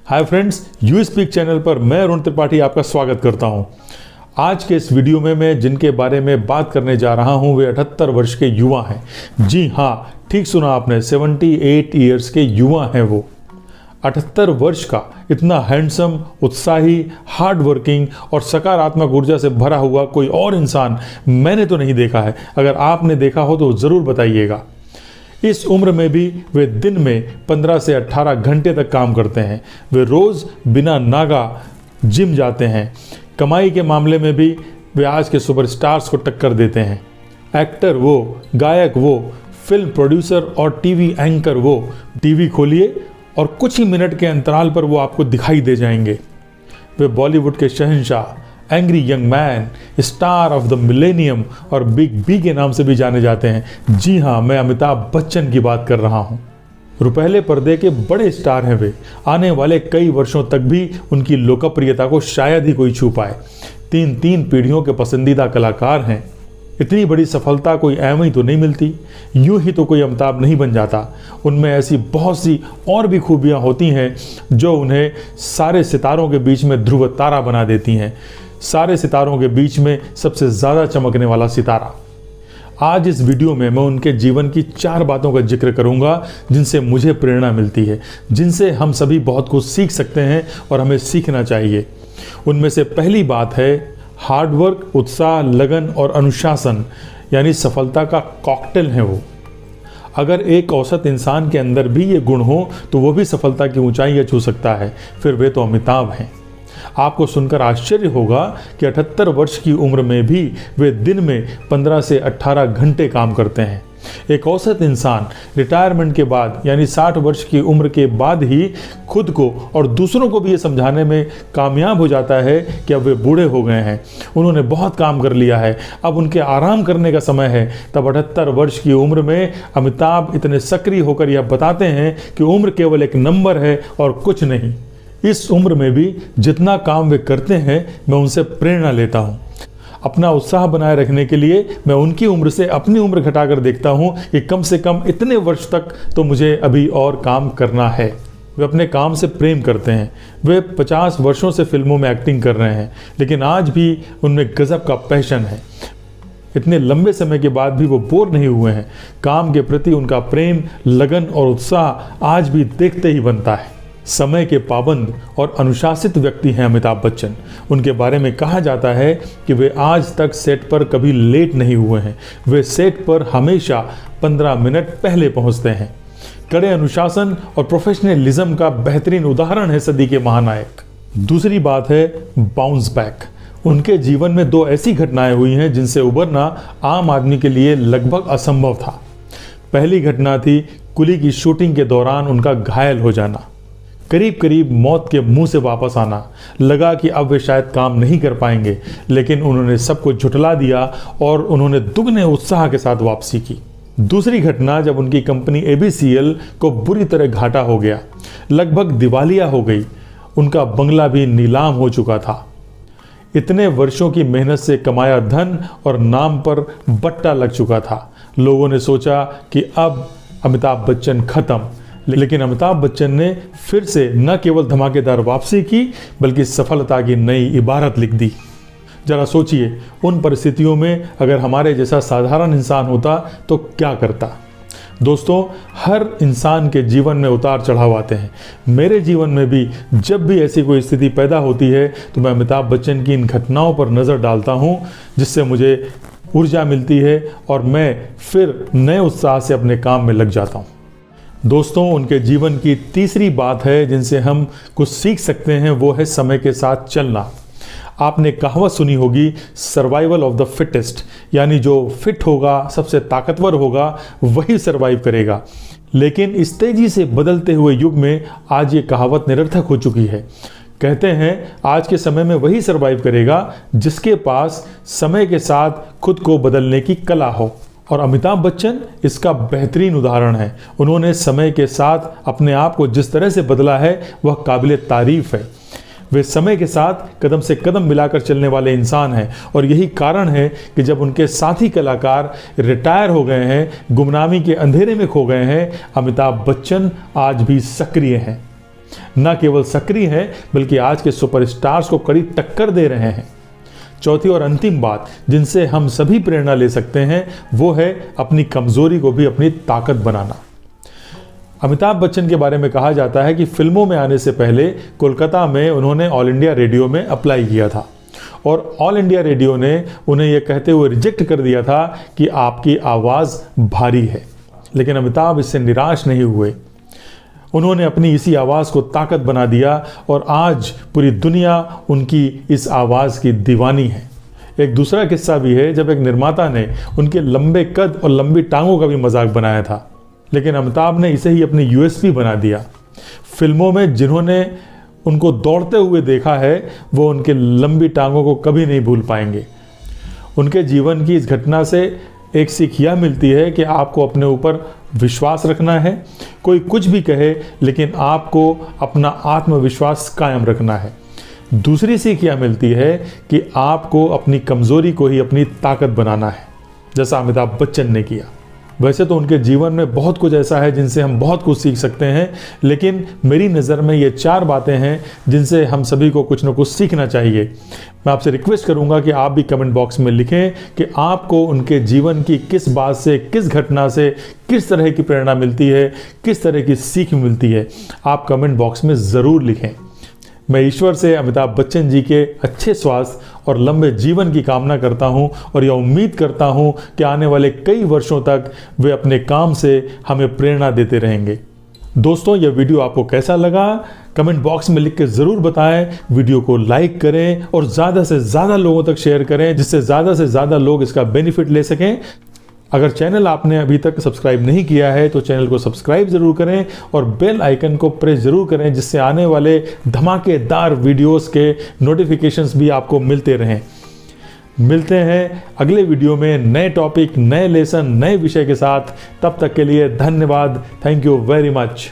Hi friends, you speak channel पर मैं अरुण त्रिपाठी आपका स्वागत करता हूं। आज के इस वीडियो में मैं जिनके बारे में बात करने जा रहा हूं वे 78 वर्ष के युवा हैं। जी हाँ, ठीक सुना आपने, 78 ईयर्स के युवा हैं वो। 78 वर्ष का इतना हैंडसम, उत्साही, हार्ड वर्किंग और सकारात्मक ऊर्जा से भरा हुआ कोई और इंसान मैंने तो नहीं देखा है। अगर आपने देखा हो तो ज़रूर बताइएगा। इस उम्र में भी वे दिन में 15 से 18 घंटे तक काम करते हैं। वे रोज़ बिना नागा जिम जाते हैं। कमाई के मामले में भी वे आज के सुपरस्टार्स को टक्कर देते हैं। एक्टर वो, गायक वो, फिल्म प्रोड्यूसर और टीवी एंकर वो। टीवी खोलिए और कुछ ही मिनट के अंतराल पर वो आपको दिखाई दे जाएंगे। वे बॉलीवुड के शहंशाह, angry young man, star of the millennium और बिग बी के नाम से भी जाने जाते हैं। जी हाँ, मैं अमिताभ बच्चन की बात कर रहा हूँ। रुपहले पर्दे के बड़े स्टार हैं वे। आने वाले कई वर्षों तक भी उनकी लोकप्रियता को शायद ही कोई छू पाए। तीन पीढ़ियों के पसंदीदा कलाकार हैं। इतनी बड़ी सफलता कोई एवं ही तो नहीं मिलती। यूं ही तो कोई अमिताभ नहीं बन जाता। उनमें ऐसी बहुत सी और भी खूबियां होती हैं जो उन्हें सारे सितारों के बीच में ध्रुव तारा बना देती हैं। सारे सितारों के बीच में सबसे ज़्यादा चमकने वाला सितारा। आज इस वीडियो में मैं उनके जीवन की 4 बातों का जिक्र करूंगा जिनसे मुझे प्रेरणा मिलती है, जिनसे हम सभी बहुत कुछ सीख सकते हैं और हमें सीखना चाहिए। उनमें से पहली बात है हार्डवर्क, उत्साह, लगन और अनुशासन, यानी सफलता का कॉकटेल है वो। अगर एक औसत इंसान के अंदर भी ये गुण हो तो वो भी सफलता की ऊंचाइयां छू सकता है। फिर वे तो अमिताभ हैं। आपको सुनकर आश्चर्य होगा कि 78 वर्ष की उम्र में भी वे दिन में 15 से 18 घंटे काम करते हैं। एक औसत इंसान रिटायरमेंट के बाद यानी 60 वर्ष की उम्र के बाद ही खुद को और दूसरों को भी ये समझाने में कामयाब हो जाता है कि अब वे बूढ़े हो गए हैं, उन्होंने बहुत काम कर लिया है, अब उनके आराम करने का समय है। तब 78 वर्ष की उम्र में अमिताभ इतने सक्रिय होकर यह बताते हैं कि उम्र केवल एक नंबर है और कुछ नहीं। इस उम्र में भी जितना काम वे करते हैं मैं उनसे प्रेरणा लेता हूँ। अपना उत्साह बनाए रखने के लिए मैं उनकी उम्र से अपनी उम्र घटाकर देखता हूँ कि कम से कम इतने वर्ष तक तो मुझे अभी और काम करना है। वे अपने काम से प्रेम करते हैं। वे 50 वर्षों से फिल्मों में एक्टिंग कर रहे हैं, लेकिन आज भी उनमें गजब का पैशन है। इतने लंबे समय के बाद भी वो बोर नहीं हुए हैं। काम के प्रति उनका प्रेम, लगन और उत्साह आज भी देखते ही बनता है। समय के पाबंद और अनुशासित व्यक्ति हैं अमिताभ बच्चन। उनके बारे में कहा जाता है कि वे आज तक सेट पर कभी लेट नहीं हुए हैं। वे सेट पर हमेशा 15 मिनट पहले पहुंचते हैं। कड़े अनुशासन और प्रोफेशनलिज्म का बेहतरीन उदाहरण है सदी के महानायक। दूसरी बात है बाउंस बैक। उनके जीवन में 2 ऐसी घटनाएं हुई हैं जिनसे उबरना आम आदमी के लिए लगभग असंभव था। पहली घटना थी कुली की शूटिंग के दौरान उनका घायल हो जाना। करीब मौत के मुंह से वापस आना। लगा कि अब वे शायद काम नहीं कर पाएंगे, लेकिन उन्होंने सबको झुठला दिया और उन्होंने दुगने उत्साह के साथ वापसी की। दूसरी घटना जब उनकी कंपनी ABCL को बुरी तरह घाटा हो गया, लगभग दिवालिया हो गई। उनका बंगला भी नीलाम हो चुका था। इतने वर्षों की मेहनत से कमाया धन और नाम पर बट्टा लग चुका था। लोगों ने सोचा कि अब अमिताभ बच्चन खत्म, लेकिन अमिताभ बच्चन ने फिर से न केवल धमाकेदार वापसी की बल्कि सफलता की नई इबारत लिख दी। जरा सोचिए, उन परिस्थितियों में अगर हमारे जैसा साधारण इंसान होता तो क्या करता। दोस्तों, हर इंसान के जीवन में उतार चढ़ाव आते हैं। मेरे जीवन में भी जब भी ऐसी कोई स्थिति पैदा होती है तो मैं अमिताभ बच्चन की इन घटनाओं पर नज़र डालता हूँ, जिससे मुझे ऊर्जा मिलती है और मैं फिर नए उत्साह से अपने काम में लग जाता हूँ। दोस्तों, उनके जीवन की तीसरी बात है जिनसे हम कुछ सीख सकते हैं, वो है समय के साथ चलना। आपने कहावत सुनी होगी, सर्वाइवल ऑफ द फिटेस्ट, यानी जो फिट होगा, सबसे ताकतवर होगा, वही सर्वाइव करेगा। लेकिन इस तेजी से बदलते हुए युग में आज ये कहावत निरर्थक हो चुकी है। कहते हैं आज के समय में वही सर्वाइव करेगा जिसके पास समय के साथ खुद को बदलने की कला हो। और अमिताभ बच्चन इसका बेहतरीन उदाहरण है। उन्होंने समय के साथ अपने आप को जिस तरह से बदला है वह काबिले तारीफ है। वे समय के साथ कदम से कदम मिलाकर चलने वाले इंसान हैं और यही कारण है कि जब उनके साथी कलाकार रिटायर हो गए हैं, गुमनामी के अंधेरे में खो गए हैं, अमिताभ बच्चन आज भी सक्रिय हैं। न केवल सक्रिय हैं बल्कि आज के सुपरस्टार्स को कड़ी टक्कर दे रहे हैं। चौथी और अंतिम बात जिनसे हम सभी प्रेरणा ले सकते हैं वो है अपनी कमजोरी को भी अपनी ताकत बनाना। अमिताभ बच्चन के बारे में कहा जाता है कि फिल्मों में आने से पहले कोलकाता में उन्होंने ऑल इंडिया रेडियो में अप्लाई किया था और ऑल इंडिया रेडियो ने उन्हें यह कहते हुए रिजेक्ट कर दिया था कि आपकी आवाज़ भारी है। लेकिन अमिताभ इससे निराश नहीं हुए। उन्होंने अपनी इसी आवाज़ को ताकत बना दिया और आज पूरी दुनिया उनकी इस आवाज़ की दीवानी है। एक दूसरा किस्सा भी है जब एक निर्माता ने उनके लंबे कद और लंबी टांगों का भी मजाक बनाया था, लेकिन अमिताभ ने इसे ही अपनी यूएसपी बना दिया। फिल्मों में जिन्होंने उनको दौड़ते हुए देखा है वो उनके लंबी टांगों को कभी नहीं भूल पाएंगे। उनके जीवन की इस घटना से एक सीख यह मिलती है कि आपको अपने ऊपर विश्वास रखना है। कोई कुछ भी कहे लेकिन आपको अपना आत्मविश्वास कायम रखना है। दूसरी सीख यह मिलती है कि आपको अपनी कमज़ोरी को ही अपनी ताकत बनाना है, जैसा अमिताभ बच्चन ने किया। वैसे तो उनके जीवन में बहुत कुछ ऐसा है जिनसे हम बहुत कुछ सीख सकते हैं, लेकिन मेरी नज़र में ये 4 बातें हैं जिनसे हम सभी को कुछ न कुछ सीखना चाहिए। मैं आपसे रिक्वेस्ट करूंगा कि आप भी कमेंट बॉक्स में लिखें कि आपको उनके जीवन की किस बात से, किस घटना से किस तरह की प्रेरणा मिलती है, किस तरह की सीख मिलती है। आप कमेंट बॉक्स में ज़रूर लिखें। मैं ईश्वर से अमिताभ बच्चन जी के अच्छे स्वास्थ्य और लंबे जीवन की कामना करता हूं और यह उम्मीद करता हूं कि आने वाले कई वर्षों तक वे अपने काम से हमें प्रेरणा देते रहेंगे। दोस्तों, यह वीडियो आपको कैसा लगा कमेंट बॉक्स में लिख के ज़रूर बताएं। वीडियो को लाइक करें और ज़्यादा से ज़्यादा लोगों तक शेयर करें जिससे ज़्यादा से ज़्यादा लोग इसका बेनिफिट ले सकें। अगर चैनल आपने अभी तक सब्सक्राइब नहीं किया है तो चैनल को सब्सक्राइब जरूर करें और बेल आइकन को प्रेस जरूर करें जिससे आने वाले धमाकेदार वीडियोस के नोटिफिकेशंस भी आपको मिलते रहें। मिलते हैं अगले वीडियो में नए टॉपिक, नए लेसन, नए विषय के साथ। तब तक के लिए धन्यवाद। Thank you very much.